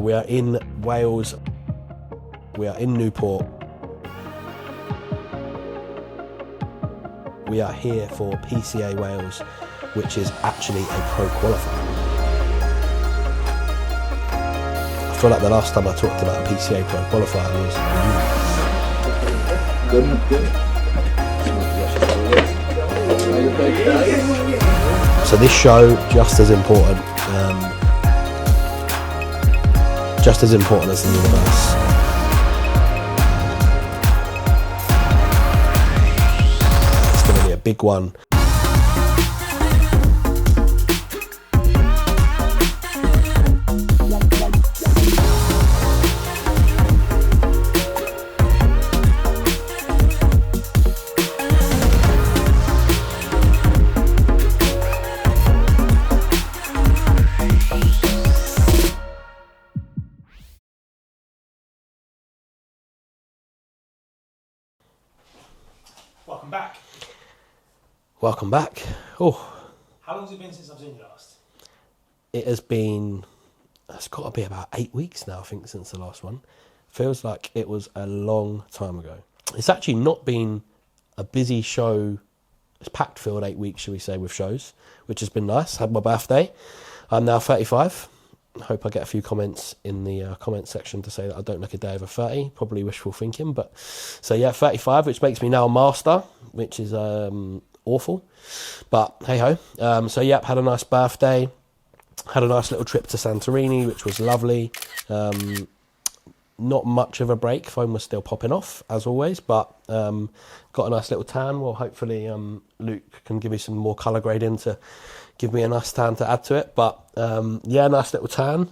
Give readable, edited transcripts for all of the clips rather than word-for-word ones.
we are in Wales, we are in Newport. We are here for PCA Wales, which is actually a pro qualifier. I feel like the last time I talked about a PCA pro qualifier was so this show, just as important as the universe. It's going to be a big one. Welcome back. Oh, how long has it been since I've seen you last? It's got to be about 8 weeks now, I think, since the last one. Feels like it was a long time ago. It's actually not been a busy show. It's packed filled 8 weeks, shall we say, with shows, which has been nice. Had my birthday. I'm now 35. I hope I get a few comments in the comment section to say that I don't look a day over 30. Probably wishful thinking, but so yeah, 35, which makes me now a master, which is awful, but hey ho. So yeah, had a nice birthday, had a nice little trip to Santorini, which was lovely. Not much of a break, phone was still popping off as always, but got a nice little tan. Well, hopefully Luke can give me some more colour grading to give me a nice tan to add to it, but yeah, nice little tan.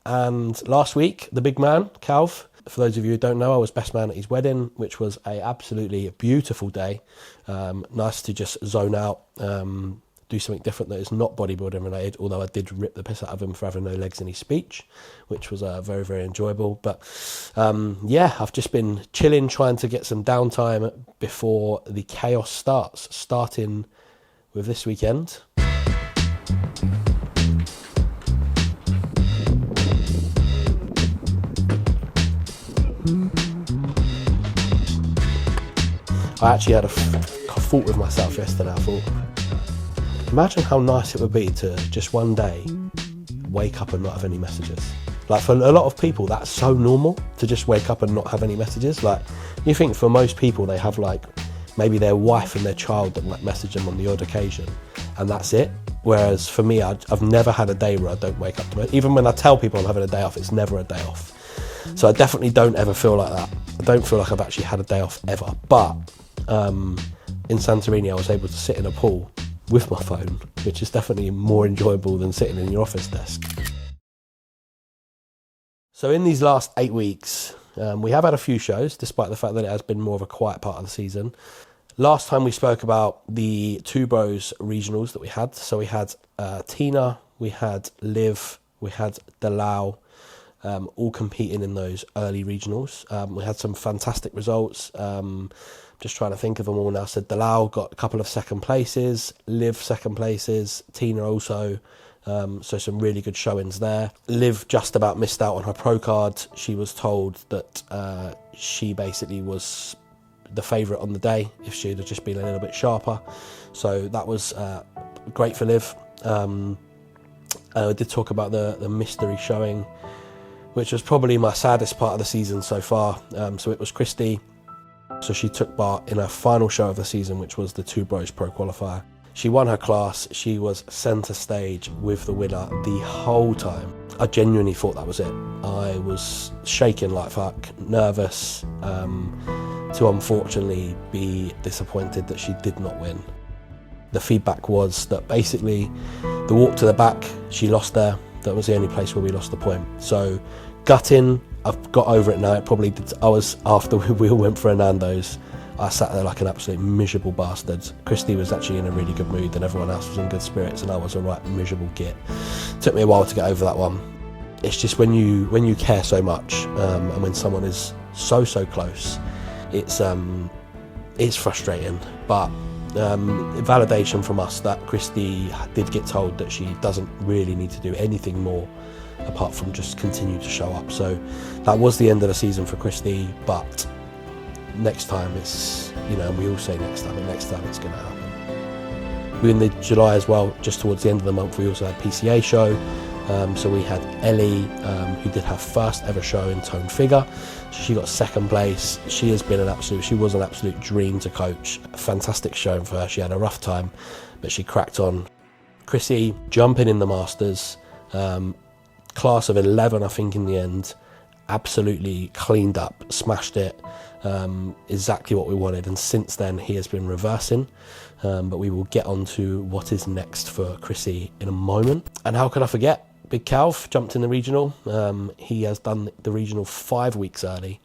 And last week, the big man, Calv, for those of you who don't know, I was best man at his wedding, which was a absolutely beautiful day. Nice to just zone out, do something different that is not bodybuilding related, although I did rip the piss out of him for having no legs in his speech, which was very, very enjoyable. But yeah, I've just been chilling, trying to get some downtime before the chaos starts, starting with this weekend. I actually had a thought with myself yesterday. I thought, imagine how nice it would be to just one day wake up and not have any messages. Like, for a lot of people, that's so normal to just wake up and not have any messages. Like, you think for most people, they have like maybe their wife and their child that might message them on the odd occasion, and that's it. Whereas for me, I've never had a day where I don't wake up to it. Even when I tell people I'm having a day off, it's never a day off. So I definitely don't ever feel like that. I don't feel like I've actually had a day off ever. But in Santorini, I was able to sit in a pool with my phone, which is definitely more enjoyable than sitting in your office desk. So in these last 8 weeks, we have had a few shows, despite the fact that it has been more of a quiet part of the season. Last time we spoke about the Two Bros regionals that we had. So we had Tina, we had Liv, we had Delau, all competing in those early regionals. We had some fantastic results. Just trying to think of them all now. So Delau got a couple of second places, Liv second places, Tina also. So some really good showings there. Liv just about missed out on her pro card. She was told that she basically was the favourite on the day if she'd have just been a little bit sharper. So that was great for Liv. I did talk about the mystery showing, which was probably my saddest part of the season so far. So it was Chrissy. So she took part in her final show of the season, which was the Two Bros Pro Qualifier. She won her class. She was centre stage with the winner the whole time. I genuinely thought that was it. I was shaking like fuck, nervous, to unfortunately be disappointed that she did not win. The feedback was that basically the walk to the back, she lost there. That was the only place where we lost the point. So gutting, I've got over it now. It probably did. I was, after we all went for a Nando's, I sat there like an absolute miserable bastard. Christy was actually in a really good mood and everyone else was in good spirits, and I was a right miserable git. Took me a while to get over that one. It's just when you care so much, and when someone is so close, it's frustrating. But validation from us that Chrissy did get told that she doesn't really need to do anything more apart from just continue to show up. So that was the end of the season for Chrissy, but next time it's, you know, we all say next time, but next time it's going to happen. We're in the July as well, just towards the end of the month, we also had PCA show. So we had Ellie, who did her first ever show in toned figure. So she got second place. She was an absolute dream to coach. A fantastic show for her. She had a rough time, but she cracked on. Chrissy jumping in the Masters, class of 11, I think in the end, absolutely cleaned up, smashed it, exactly what we wanted. And since then he has been reversing, but we will get on to what is next for Chrissy in a moment. And how could I forget? Big Calv jumped in the regional. He has done the regional 5 weeks early.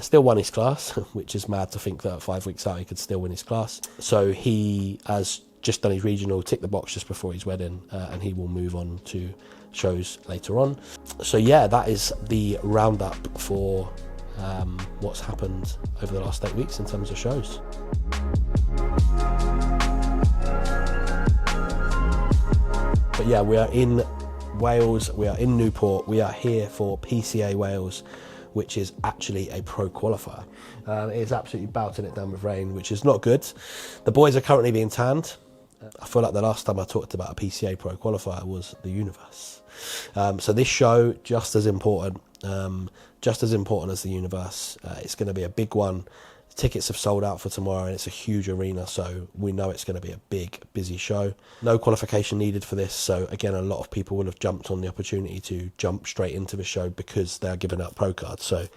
Still won his class, which is mad to think that 5 weeks out he could still win his class. So he has just done his regional, ticked the box just before his wedding, and he will move on to shows later on. So yeah, that is the roundup for what's happened over the last 8 weeks in terms of shows. But yeah, we are in Wales, we are in Newport, we are here for PCA Wales, which is actually a pro qualifier. It is absolutely belting it down with rain, which is not good. The boys are currently being tanned. I feel like the last time I talked about a PCA pro qualifier was the Universe. So this show, just as important as the Universe. It's going to be a big one. Tickets have sold out for tomorrow and it's a huge arena, so we know it's going to be a big, busy show. No qualification needed for this, so again, a lot of people will have jumped on the opportunity to jump straight into the show because they're giving out pro cards. So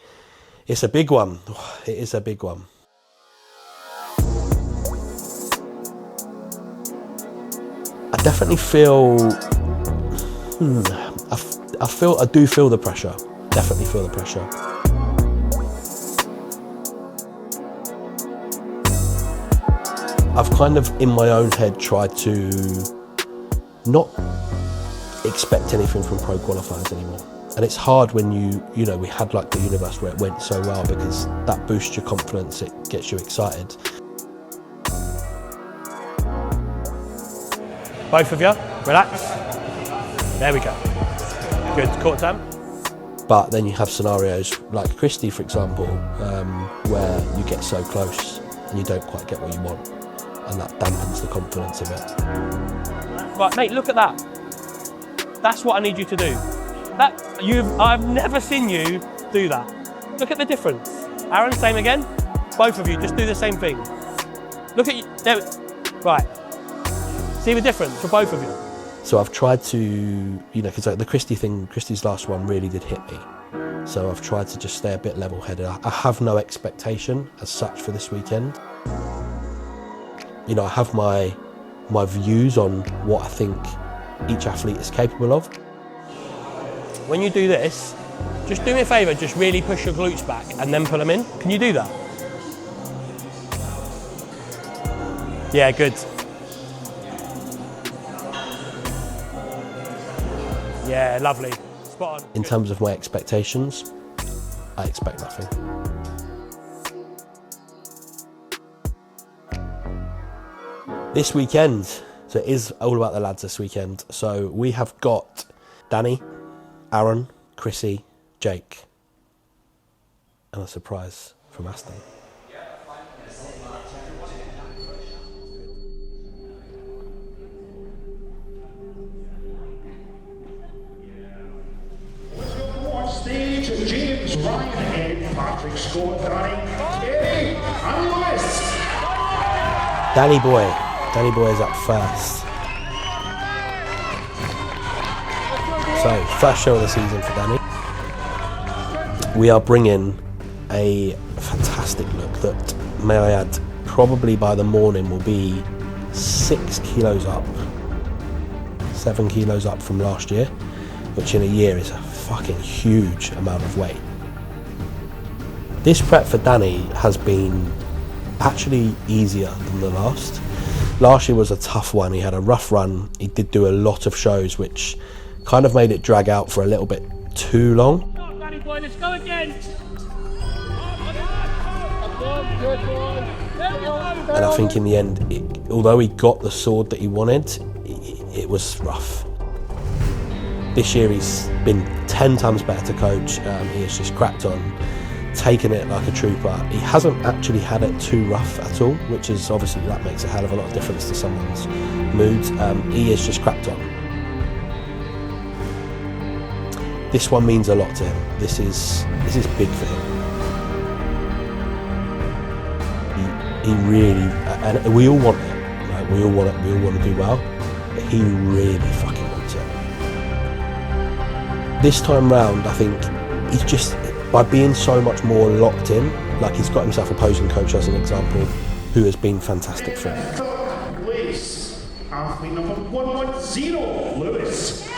it's a big one. It is a big one. I definitely feel, I do feel the pressure. Definitely feel the pressure. I've kind of, in my own head, tried to not expect anything from pro qualifiers anymore. And it's hard when you know, we had like the Universe where it went so well, because that boosts your confidence, it gets you excited. Both of you, relax. There we go. Good, court time. But then you have scenarios like Chrissy, for example, where you get so close and you don't quite get what you want, and that dampens the confidence of it. Right, mate, look at that. That's what I need you to do. I've never seen you do that. Look at the difference. Aaron, same again. Both of you, just do the same thing. Look at you. There. Right. See the difference for both of you. So I've tried to, you know, because like the Chrissy thing, Chrissy's last one really did hit me. So I've tried to just stay a bit level-headed. I have no expectation as such for this weekend. You know, I have my views on what I think each athlete is capable of. When you do this, just do me a favour, just really push your glutes back and then pull them in. Can you do that? Yeah, good. Yeah, lovely. Spot on. In terms of my expectations, I expect nothing. This weekend, so it is all about the lads this weekend. So we have got Danny, Aaron, Chrissy, Jake, and a surprise from Aston. Stage James Ryan and Patrick Scott, Danny, and Lewis. Danny Boy is up first. So, first show of the season for Danny. We are bringing a fantastic look that, may I add, probably by the morning will be 6 kilos up, 7 kilos up from last year, which in a year is a fucking huge amount of weight. This prep for Danny has been actually easier than the last. Last year was a tough one. He had a rough run. He did do a lot of shows, which kind of made it drag out for a little bit too long. Come on, Danny boy, let's go again. And I think in the end, although he got the sword that he wanted, it was rough. This year he's been 10 times better to coach. He has just cracked on, taken it like a trooper. He hasn't actually had it too rough at all, which is obviously, that makes a hell of a lot of difference to someone's mood. He has just cracked on. This one means a lot to him. This is big for him. He really, and we all want it, right? We all want it. We all want to do well, but he really fucking wants it. This time round, I think he's just, by being so much more locked in, like he's got himself a posing coach as an example, who has been fantastic for him. Place, athlete number 110, Lewis.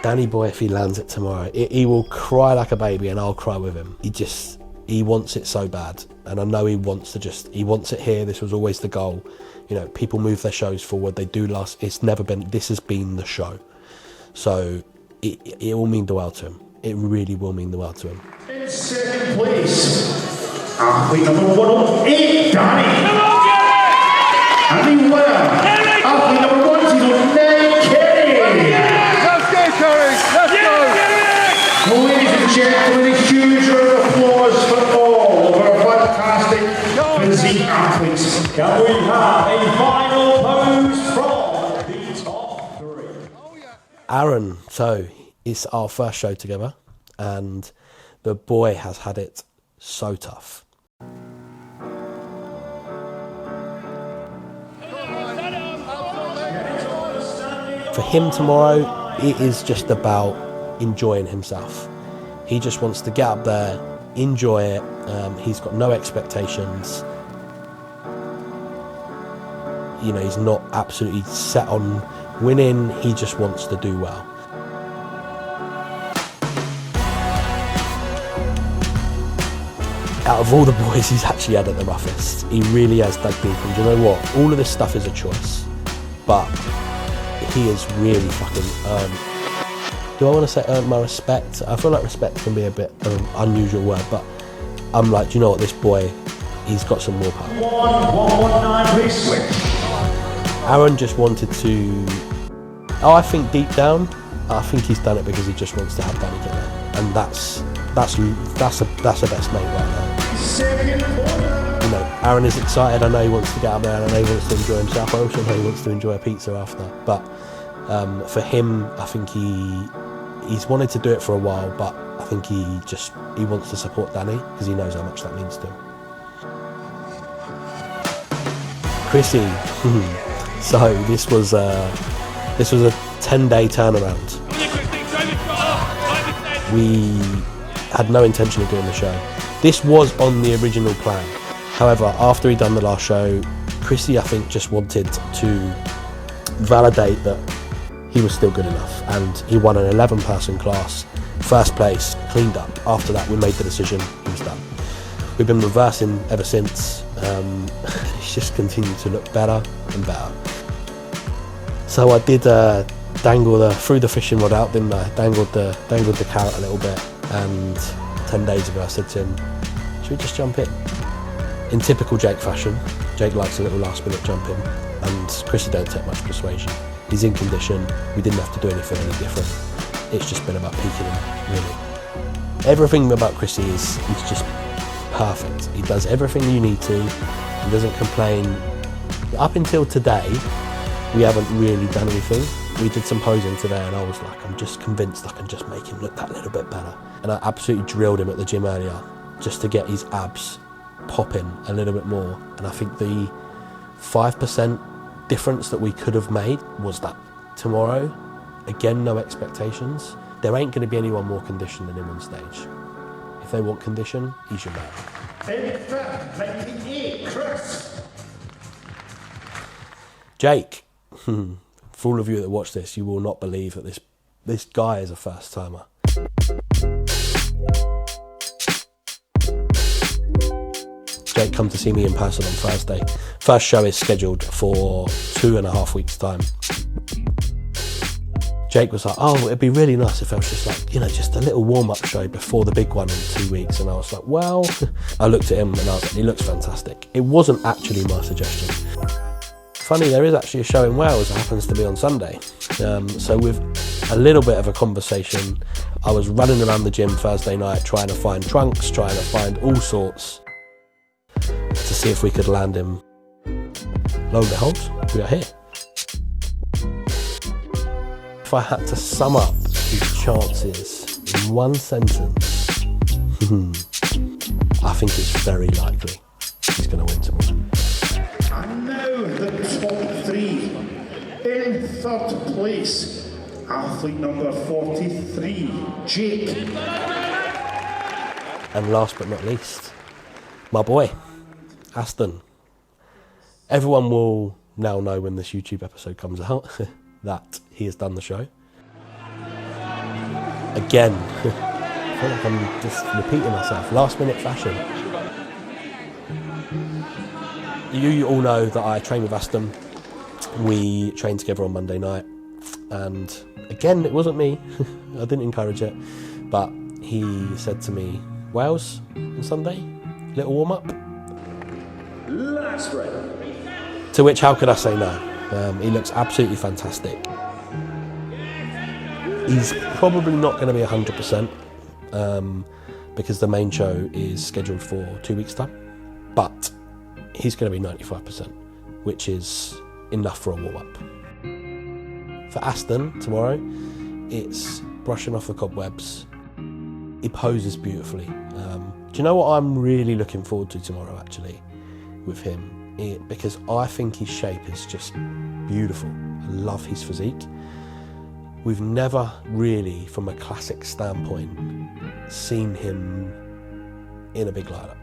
Danny boy, if he lands it tomorrow, he will cry like a baby and I'll cry with him. He wants it so bad. And I know he wants it here. This was always the goal. You know, people move their shows forward. They do last, this has been the show. So it will mean the world to him. It really will mean the world to him. In second place, athlete number 108, Danny. And the winner, athlete number 109, Kenny. Ladies and gentlemen, a huge round of applause for all of our fantastic physique athletes. Can we have a final pose from the top three? Aaron, so it's our first show together, and the boy has had it so tough. For him tomorrow, it is just about enjoying himself. He just wants to get up there, enjoy it. He's got no expectations. You know, he's not absolutely set on winning. He just wants to do well. Out of all the boys, he's actually had it the roughest. He really has dug deep. And do you know what? All of this stuff is a choice, but he has really fucking do I want to say earned my respect? I feel like respect can be a bit of an unusual word, but I'm like, do you know what, this boy, he's got some more power. 119, please switch. Aaron just wanted to, I think deep down, I think he's done it because he just wants to have Danny get there. And that's a best mate right now. You know, Aaron is excited. I know he wants to get out there, and I know he wants to enjoy himself. I also know he wants to enjoy a pizza after. But for him, I think he's wanted to do it for a while, but I think he wants to support Danny because he knows how much that means to him. Chrissy, so this was a 10-day turnaround. We had no intention of doing the show. This was on the original plan. However, after he'd done the last show, Chrissy, I think, just wanted to validate that he was still good enough, and he won an 11-person class, first place, cleaned up. After that, we made the decision, he was done. We've been reversing ever since. He's just continued to look better and better. So I did dangle threw the fishing rod out, didn't I? Dangled the carrot a little bit, and 10 days ago I said to him, should we just jump in? In typical Jake fashion, Jake likes a little last minute jump in, and Chrissy don't take much persuasion. He's in condition, we didn't have to do anything any different. It's just been about peaking him, really. Everything about Chrissy he's just perfect. He does everything you need to, he doesn't complain. Up until today, we haven't really done anything. We did some posing today and I was like, I'm just convinced I can just make him look that little bit better. And I absolutely drilled him at the gym earlier just to get his abs popping a little bit more. And I think the 5% difference that we could have made was that. Tomorrow, again, no expectations. There ain't going to be anyone more conditioned than him on stage. If they want condition, he's your man. In fifth, 98, Chris. Jake, for all of you that watch this, you will not believe that this guy is a first timer. Jake come to see me in person on Thursday. First show is scheduled for 2.5 weeks' time. Jake was like, oh, it'd be really nice if I was just like, just a little warm-up show before the big one in 2 weeks. And I was like, well, I looked at him and I was like, he looks fantastic. It wasn't actually my suggestion. funny, there is actually a show in Wales that happens to be on Sunday. So with a little bit of a conversation, I was running around the gym Thursday night trying to find trunks, trying to find all sorts to see if we could land him. Lo and behold, we are here. If I had to sum up his chances in one sentence, I think it's very likely he's going to win tomorrow. And now the top three. In third place, athlete number 43, Jake. And last but not least, my boy, Aston. Everyone will now know when this YouTube episode comes out that he has done the show. Again, I feel like I'm just repeating myself, last minute fashion. You all know that I train with Aston. We trained together on Monday night, and again, it wasn't me. I didn't encourage it, but he said to me, Wales on Sunday, little warm up. Last break. To which, how could I say no? He looks absolutely fantastic. He's probably not going to be 100% because the main show is scheduled for 2 weeks' time, but he's going to be 95%, which is enough for a warm-up. For Aston tomorrow, it's brushing off the cobwebs. He poses beautifully. Do you know what I'm really looking forward to tomorrow, actually, with him? Because I think his shape is just beautiful. I love his physique. We've never really, from a classic standpoint, seen him in a big lineup.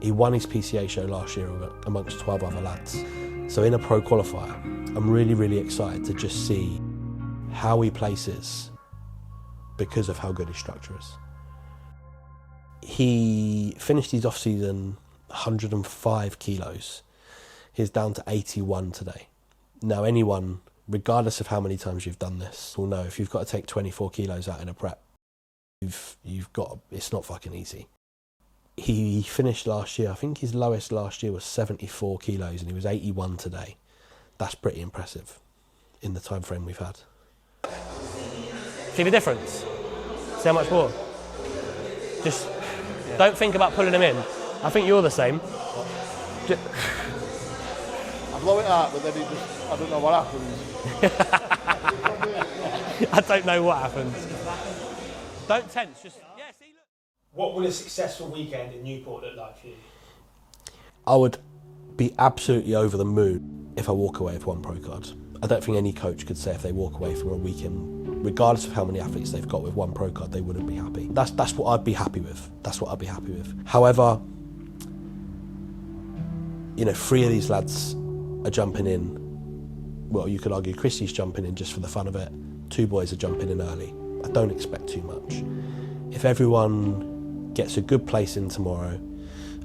He won his PCA show last year amongst 12 other lads. So in a pro qualifier, I'm really, really excited to just see how he places because of how good his structure is. He finished his off-season 105 kilos. He's down to 81 today. Now anyone, regardless of how many times you've done this, will know if you've got to take 24 kilos out in a prep, it's not fucking easy. He finished last year, I think his lowest last year was 74 kilos and he was 81 today. That's pretty impressive in the time frame we've had. See the difference? See how much more? Just don't think about pulling him in. I think you're the same. I blow it out, but then I don't know what happens. I don't know what happens. Don't tense, just, yeah, see, look. What will a successful weekend in Newport look like for you? I would be absolutely over the moon if I walk away with one pro card. I don't think any coach could say if they walk away from a weekend, regardless of how many athletes they've got with one pro card, they wouldn't be happy. That's what I'd be happy with. That's what I'd be happy with. However, you know, 3 of these lads are jumping in. Well, you could argue Chrissy's jumping in just for the fun of it. 2 boys are jumping in early. I don't expect too much. If everyone gets a good place in tomorrow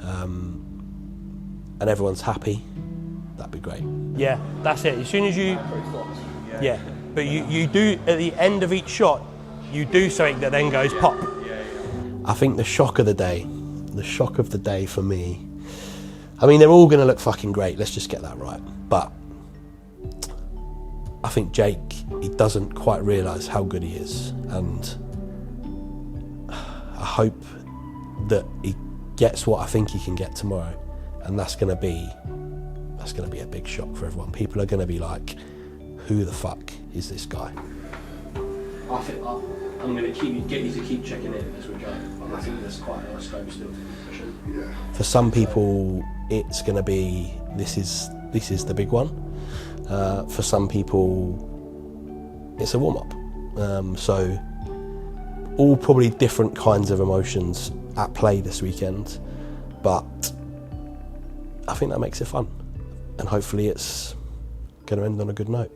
and everyone's happy, that'd be great. Yeah, that's it. As soon as you, yeah, but you do, at the end of each shot, you do something that then goes pop. I think the shock of the day for me, I mean, they're all going to look fucking great, let's just get that right. But I think Jake, he doesn't quite realise how good he is. And I hope that he gets what I think he can get tomorrow. And that's going to be a big shock for everyone. People are going to be like, who the fuck is this guy? I think I'm going to get you to keep checking in as we go. I think there's quite a nice scope still. Yeah. For some people, it's going to be this is the big one. For some people, it's a warm up. So all probably different kinds of emotions at play this weekend, but I think that makes it fun, and hopefully it's going to end on a good note.